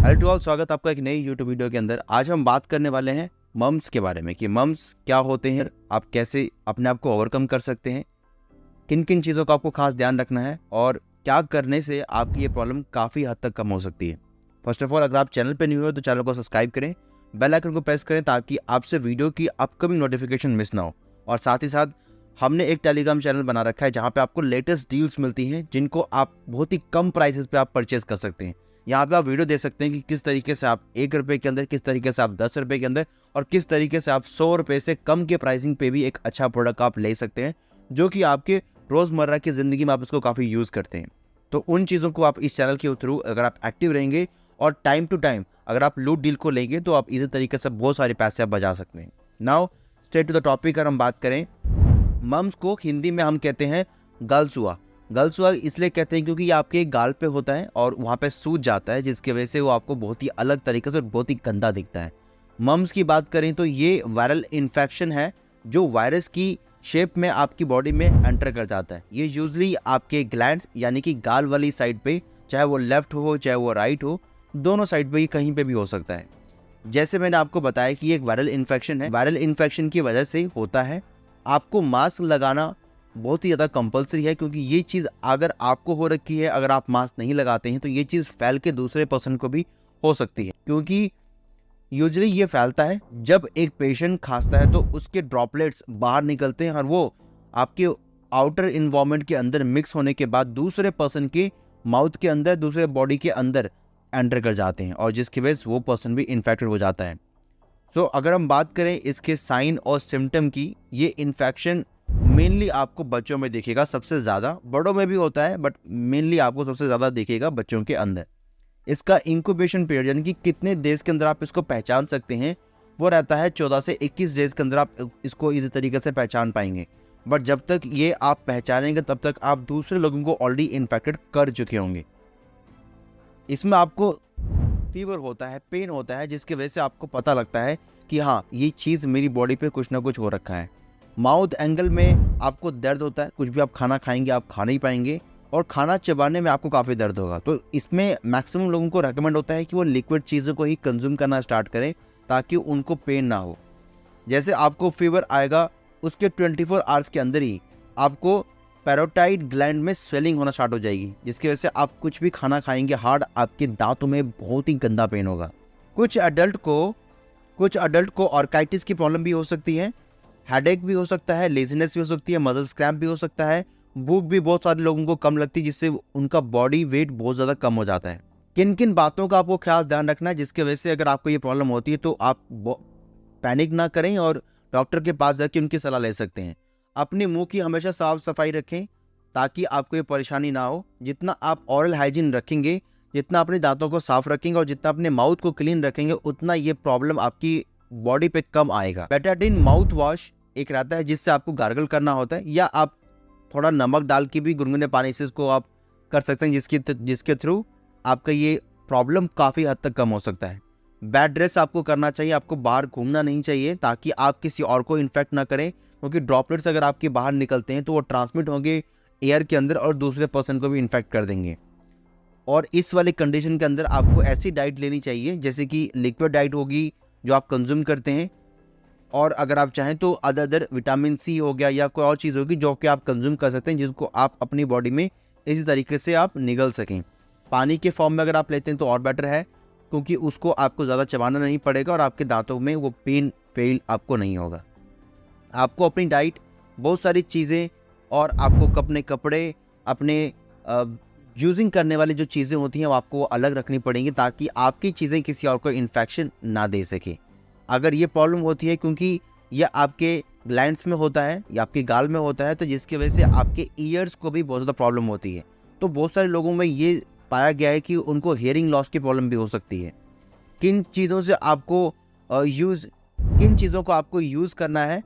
Hello to all, स्वागत आपका एक नई यूट्यूब वीडियो के अंदर। आज हम बात करने वाले हैं मम्स के बारे में कि मम्स क्या होते हैं, आप कैसे अपने आप को ओवरकम कर सकते हैं, किन किन चीज़ों का आपको खास ध्यान रखना है और क्या करने से आपकी ये प्रॉब्लम काफ़ी हद तक कम हो सकती है। फर्स्ट ऑफ ऑल, अगर आप चैनल पर न्यू हो तो चैनल को सब्सक्राइब करें, बेल आइकन को प्रेस करें ताकि आपसे वीडियो की अपकमिंग नोटिफिकेशन मिस ना हो। और साथ ही साथ हमने एक टेलीग्राम चैनल बना रखा है जहाँ पे आपको लेटेस्ट डील्स मिलती हैं जिनको आप बहुत ही कम प्राइसेस पे आप परचेज कर सकते हैं। यहाँ पे आप वीडियो देख सकते हैं कि किस तरीके से आप 1 रुपये के अंदर, किस तरीके से आप 10 रुपये के अंदर और किस तरीके से आप 100 रुपये से कम के प्राइसिंग पे भी एक अच्छा प्रोडक्ट आप ले सकते हैं जो कि आपके रोज़मर्रा की ज़िंदगी में आप इसको काफ़ी यूज़ करते हैं। तो उन चीज़ों को आप इस चैनल के थ्रू अगर आप एक्टिव रहेंगे और टाइम टू टाइम अगर आप लूट डील को लेंगे तो आप इसी तरीके से बहुत सारे पैसे आप बचा सकते हैं। Now straight to the topic, अगर हम बात करें, मम्स को हिंदी में हम कहते हैं गलसुआ। गलसुआ इसलिए कहते हैं क्योंकि ये आपके गाल पे होता है और वहाँ पे सूज जाता है, जिसकी वजह से वो आपको बहुत ही अलग तरीके से और बहुत ही गंदा दिखता है। मम्स की बात करें तो ये वायरल इन्फेक्शन है जो वायरस की शेप में आपकी बॉडी में एंटर कर जाता है। ये यूजली आपके ग्लैंड्स यानी कि गाल वाली साइड पे, चाहे वो लेफ्ट हो चाहे वो राइट हो, दोनों साइड पे, कहीं पे भी हो सकता है। जैसे मैंने आपको बताया कि ये एक वायरल इन्फेक्शन है। वायरल इन्फेक्शन की वजह से होता है। आपको मास्क लगाना बहुत ही ज़्यादा कंपलसरी है क्योंकि ये चीज़ अगर आपको हो रखी है, अगर आप मास्क नहीं लगाते हैं तो ये चीज़ फैल के दूसरे पर्सन को भी हो सकती है। क्योंकि यूजुअली ये फैलता है जब एक पेशेंट खांसता है तो उसके ड्रॉपलेट्स बाहर निकलते हैं और वो आपके आउटर इन्वायरमेंट के अंदर मिक्स होने के बाद दूसरे पर्सन के माउथ के अंदर, दूसरे बॉडी के अंदर एंटर कर जाते हैं और जिसकी वजह से वो पर्सन भी इन्फेक्टेड हो जाता है। सो अगर हम बात करें इसके साइन और सिम्टम की, ये इन्फेक्शन मेनली आपको बच्चों में दिखेगा सबसे ज़्यादा, बड़ों में भी होता है बट मेनली आपको सबसे ज़्यादा दिखेगा बच्चों के अंदर। इसका इंक्यूबेशन पीरियड यानी कि कितने डेज के अंदर आप इसको पहचान सकते हैं वो रहता है 14 से 21 डेज के अंदर आप इसको इसी तरीके से पहचान पाएंगे। बट जब तक ये आप पहचानेंगे तब तक आप दूसरे लोगों को ऑलरेडी इन्फेक्टेड कर चुके होंगे। इसमें आपको फीवर होता है, पेन होता है, जिसकी वजह से आपको पता लगता है कि हाँ, ये चीज़ मेरी बॉडी पे कुछ ना कुछ हो रखा है। माउथ एंगल में आपको दर्द होता है, कुछ भी आप खाना खाएंगे आप खा नहीं पाएंगे और खाना चबाने में आपको काफ़ी दर्द होगा। तो इसमें मैक्सिमम लोगों को रेकमेंड होता है कि वो लिक्विड चीज़ों को ही कंज्यूम करना स्टार्ट करें ताकि उनको पेन ना हो। जैसे आपको फीवर आएगा उसके 24 आवर्स के अंदर ही आपको पैरोटाइड ग्लैंड में स्वेलिंग होना स्टार्ट हो जाएगी, जिसकी वजह से आप कुछ भी खाना खाएंगे हार्ड, आपके दांतों में बहुत ही गंदा पेन होगा। कुछ अडल्ट को ऑर्काइटिस की प्रॉब्लम भी हो सकती है, हेडेक भी हो सकता है, लेजीनेस भी हो सकती है, मसल्स क्रैम्प भी हो सकता है, भूख भी बहुत सारे लोगों को कम लगती है जिससे उनका बॉडी वेट बहुत ज़्यादा कम हो जाता है। किन किन बातों का आपको खास ध्यान रखना है जिसकी वजह से अगर आपको ये प्रॉब्लम होती है तो आप पैनिक ना करें और डॉक्टर के पास जाके उनकी सलाह ले सकते हैं। अपने मुंह की हमेशा साफ सफाई रखें ताकि आपको ये परेशानी ना हो। जितना आप ऑरल हाइजीन रखेंगे, जितना अपने दांतों को साफ रखेंगे और जितना अपने माउथ को क्लीन रखेंगे, उतना ये प्रॉब्लम आपकी बॉडी पे कम आएगा। बेटाडीन माउथ वॉश एक रहता है जिससे आपको गार्गल करना होता है, या आप थोड़ा नमक डाल के भी गुनगुने पानी से इसको आप कर सकते हैं जिसके थ्रू आपका ये प्रॉब्लम काफ़ी हद तक कम हो सकता है। बेड रेस्ट आपको करना चाहिए, आपको बाहर घूमना नहीं चाहिए ताकि आप किसी और को इन्फेक्ट ना करें, क्योंकि ड्रॉपलेट्स अगर आपके बाहर निकलते हैं तो वो ट्रांसमिट होंगे एयर के अंदर और दूसरे पर्सन को भी इन्फेक्ट कर देंगे। और इस वाले कंडीशन के अंदर आपको ऐसी डाइट लेनी चाहिए जैसे कि लिक्विड डाइट होगी जो आप कंज्यूम करते हैं, और अगर आप चाहें तो अदर विटामिन सी हो गया या कोई और चीज़ होगी जो कि आप कंज्यूम कर सकते हैं जिसको आप अपनी बॉडी में इसी तरीके से आप निगल सकें। पानी के फॉर्म में अगर आप लेते हैं तो और बेटर है क्योंकि उसको आपको ज़्यादा चबाना नहीं पड़ेगा और आपके दांतों में वो पेन फील आपको नहीं होगा। आपको अपनी डाइट, बहुत सारी चीज़ें और आपको अपने कपड़े, अपने यूजिंग करने वाली जो चीज़ें होती हैं वो आपको अलग रखनी पड़ेंगी ताकि आपकी चीज़ें किसी और को इन्फेक्शन ना दे सके। अगर ये प्रॉब्लम होती है क्योंकि ये आपके ग्लैंड्स में होता है या आपके गाल में होता है तो जिसकी वजह से आपके ईयर्स को भी बहुत ज़्यादा प्रॉब्लम होती है। तो बहुत सारे लोगों में ये पाया गया है कि उनको हियरिंग लॉस की प्रॉब्लम भी हो सकती है। किन चीज़ों को आपको यूज़ करना है,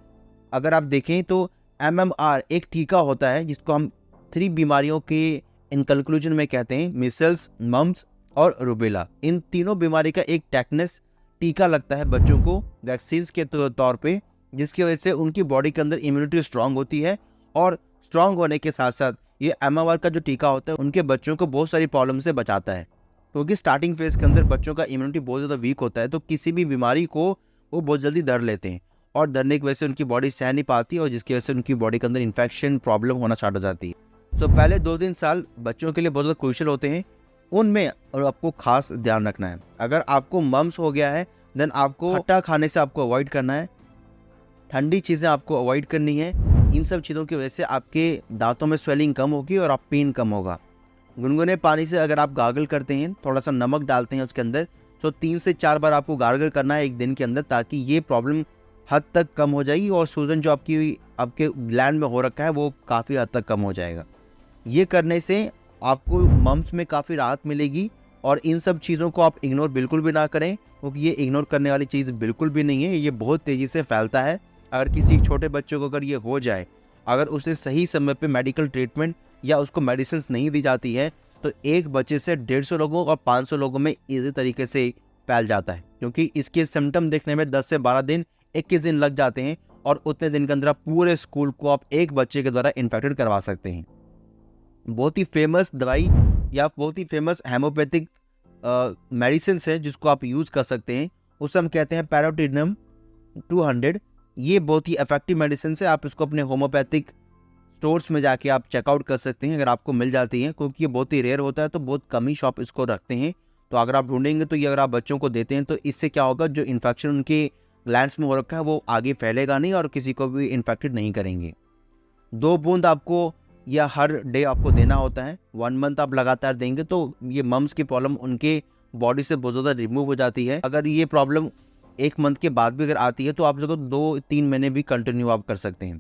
अगर आप देखें तो MMR एक टीका होता है जिसको हम 3 बीमारियों के इन कंक्लूजन में कहते हैं, मिसल्स, मम्स और रूबेला। इन तीनों बीमारी का एक टेटनस टीका लगता है बच्चों को वैक्सीन्स के तौर पे, जिसकी वजह से उनकी बॉडी के अंदर इम्यूनिटी स्ट्रांग होती है और स्ट्रांग होने के साथ साथ ये MMR का जो टीका होता है उनके बच्चों को बहुत सारी प्रॉब्लम से बचाता है। क्योंकि स्टार्टिंग फेज़ के अंदर बच्चों का इम्यूनिटी बहुत ज़्यादा वीक होता है, तो किसी भी बीमारी को वो बहुत जल्दी डर लेते हैं और डरने की वजह से उनकी बॉडी सह नहीं पाती और जिसकी वजह से उनकी बॉडी के अंदर इन्फेक्शन प्रॉब्लम होना स्टार्ट हो जाती है। सो पहले 2-3 साल बच्चों के लिए बहुत ज़्यादा क्रूशियल होते हैं, उनमें और आपको खास ध्यान रखना है। अगर आपको मम्स हो गया है देन आपको खट्टा खाने से आपको अवॉइड करना है, ठंडी चीज़ें आपको अवॉइड करनी है। इन सब चीज़ों की वजह से आपके दांतों में स्वेलिंग कम होगी और आप पेन कम होगा। गुनगुने पानी से अगर आप गार्गल करते हैं, थोड़ा सा नमक डालते हैं उसके अंदर, तो 3 से 4 बार आपको गार्गल करना है एक दिन के अंदर, ताकि ये प्रॉब्लम हद तक कम हो जाएगी और सूजन जो आपके ग्लैंड में हो रखा है वो काफ़ी हद तक कम हो जाएगा। ये करने से आपको मम्स में काफ़ी राहत मिलेगी। और इन सब चीज़ों को आप इग्नोर बिल्कुल भी ना करें, क्योंकि ये इग्नोर करने वाली चीज़ बिल्कुल भी नहीं है। ये बहुत तेज़ी से फैलता है। अगर किसी छोटे बच्चे को अगर ये हो जाए, अगर उसे सही समय पे मेडिकल ट्रीटमेंट या उसको मेडिसिन नहीं दी जाती है, तो एक बच्चे से 150 लोगों और 500 लोगों में ईजी तरीके से फैल जाता है। क्योंकि इसके सिम्टम देखने में 10 से 12 दिन, 21 दिन लग जाते हैं और उतने दिन के अंदर आप पूरे स्कूल को आप एक बच्चे के द्वारा इन्फेक्टेड करवा सकते हैं। बहुत ही फेमस दवाई या बहुत ही फेमस हेमोपैथिक मेडिसिन है जिसको आप यूज़ कर सकते हैं, उसे हम कहते हैं पैराटिनम 200। ये बहुत ही इफेक्टिव मेडिसिन है। आप इसको अपने होम्योपैथिक स्टोर्स में जाके आप चेकआउट कर सकते हैं, अगर आपको मिल जाती है, क्योंकि ये बहुत ही रेयर होता है, तो बहुत कम ही शॉप इसको रखते हैं। तो अगर आप ढूंढेंगे तो ये अगर आप बच्चों को देते हैं तो इससे क्या होगा, जो इन्फेक्शन उनके ग्लैंड्स में हो रखा है वो आगे फैलेगा नहीं और किसी को भी इन्फेक्टेड नहीं करेंगे। 2 बूंद आपको या हर डे आपको देना होता है। 1 मंथ आप लगातार देंगे तो ये मम्स की प्रॉब्लम उनके बॉडी से बहुत ज़्यादा रिमूव हो जाती है। अगर ये प्रॉब्लम 1 मंथ के बाद भी अगर आती है तो आप लोगों को 2-3 महीने भी कंटिन्यू आप कर सकते हैं।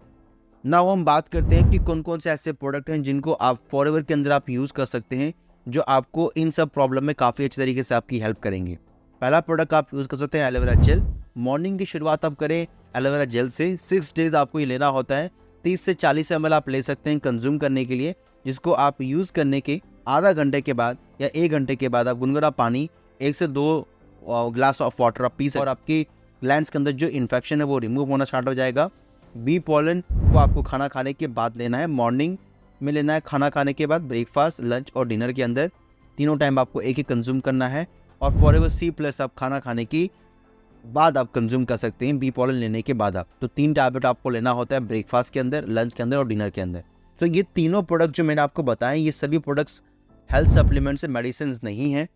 नाउ हम बात करते हैं कि कौन कौन से ऐसे प्रोडक्ट हैं जिनको आप फॉरएवर के अंदर आप यूज़ कर सकते हैं, जो आपको इन सब प्रॉब्लम में काफ़ी अच्छे तरीके से आपकी हेल्प करेंगे। पहला प्रोडक्ट आप यूज़ कर सकते हैं एलोवेरा जेल। मॉर्निंग की शुरुआत आप करें एलोवेरा जेल से। 6 डेज़ आपको ये लेना होता है। 30 से 40 ml आप ले सकते हैं कंज्यूम करने के लिए, जिसको आप यूज़ करने के आधा घंटे के बाद या 1 घंटे के बाद आप गुनगुना पानी 1 से 2 ग्लास ऑफ वाटर आप पी सकते हैं और आपकी ग्लैंड्स के अंदर जो इन्फेक्शन है वो रिमूव होना स्टार्ट हो जाएगा। बी पॉलन को आपको खाना खाने के बाद लेना है, मॉर्निंग में लेना है, खाना खाने के बाद, ब्रेकफास्ट, लंच और डिनर के अंदर, तीनों टाइम आपको एक ही कंज्यूम करना है। और फॉरएवर C+ आप खाना खाने की बाद आप कंज्यूम कर सकते हैं, बी पॉलन लेने के बाद आप। तो 3 टैबलेट आपको लेना होता है ब्रेकफास्ट के अंदर, लंच के अंदर और डिनर के अंदर। तो ये तीनों प्रोडक्ट जो मैंने आपको बताए, ये सभी प्रोडक्ट्स हेल्थ सप्लीमेंट से मेडिसिन नहीं हैं।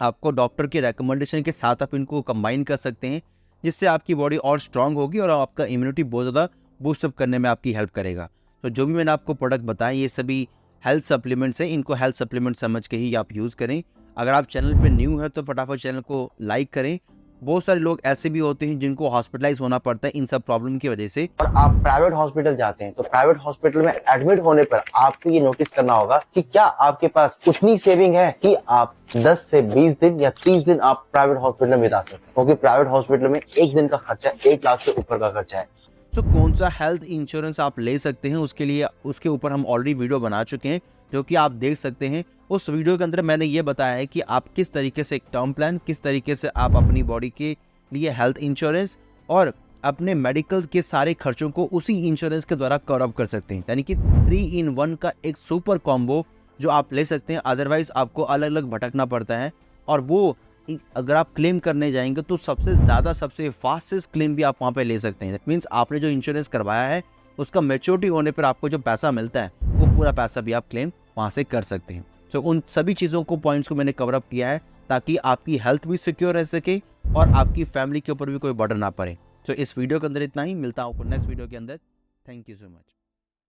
आपको डॉक्टर के रिकमेंडेशन के साथ आप इनको कंबाइन कर सकते हैं, जिससे आपकी बॉडी और स्ट्रांग होगी और आपका इम्यूनिटी बहुत ज़्यादा बूस्टअप करने में आपकी हेल्प करेगा। तो जो भी मैंने आपको प्रोडक्ट बताए ये सभी हेल्थ सप्लीमेंट्स हैं, इनको हेल्थ सप्लीमेंट समझ के ही आप यूज़ करें। अगर आप चैनल पे न्यू है तो फटाफट चैनल को लाइक करें। बहुत सारे लोग ऐसे भी होते हैं जिनको हॉस्पिटलाइज होना पड़ता है इन सब प्रॉब्लम की वजह से, और आप प्राइवेट हॉस्पिटल जाते हैं तो प्राइवेट हॉस्पिटल में एडमिट होने पर आपको ये नोटिस करना होगा कि क्या आपके पास उतनी सेविंग है कि आप 10 से 20 दिन या 30 दिन आप प्राइवेट हॉस्पिटल में बिता सकते हैं, क्योंकि प्राइवेट हॉस्पिटल में एक दिन का खर्चा 1 लाख से ऊपर का खर्चा है। तो कौन सा हेल्थ इंश्योरेंस आप ले सकते हैं उसके ऊपर हम ऑलरेडी वीडियो बना चुके हैं, जो कि आप देख सकते हैं। उस वीडियो के अंदर मैंने ये बताया है कि आप किस तरीके से एक टर्म प्लान, किस तरीके से आप अपनी बॉडी के लिए हेल्थ इंश्योरेंस और अपने मेडिकल के सारे खर्चों को उसी इंश्योरेंस के द्वारा कवर अप कर सकते हैं। यानी कि 3 in 1 का एक सुपर कॉम्बो जो आप ले सकते हैं। अदरवाइज आपको अलग अलग भटकना पड़ता है और वो अगर आप क्लेम करने जाएंगे तो सबसे फास्टेस्ट क्लेम भी आप वहाँ पे ले सकते हैं। दैट मीन्स आपने जो इंश्योरेंस करवाया है उसका मैच्योरिटी होने पर आपको जो पैसा मिलता है वो पूरा पैसा भी आप क्लेम वहाँ से कर सकते हैं। तो उन सभी चीज़ों को पॉइंट्स को मैंने कवर अप किया है ताकि आपकी हेल्थ भी सिक्योर रह सके और आपकी फैमिली के ऊपर भी कोई बर्डन ना पड़े। तो इस वीडियो के अंदर इतना ही, मिलता हूँ आपको नेक्स्ट वीडियो के अंदर। Thank you so much.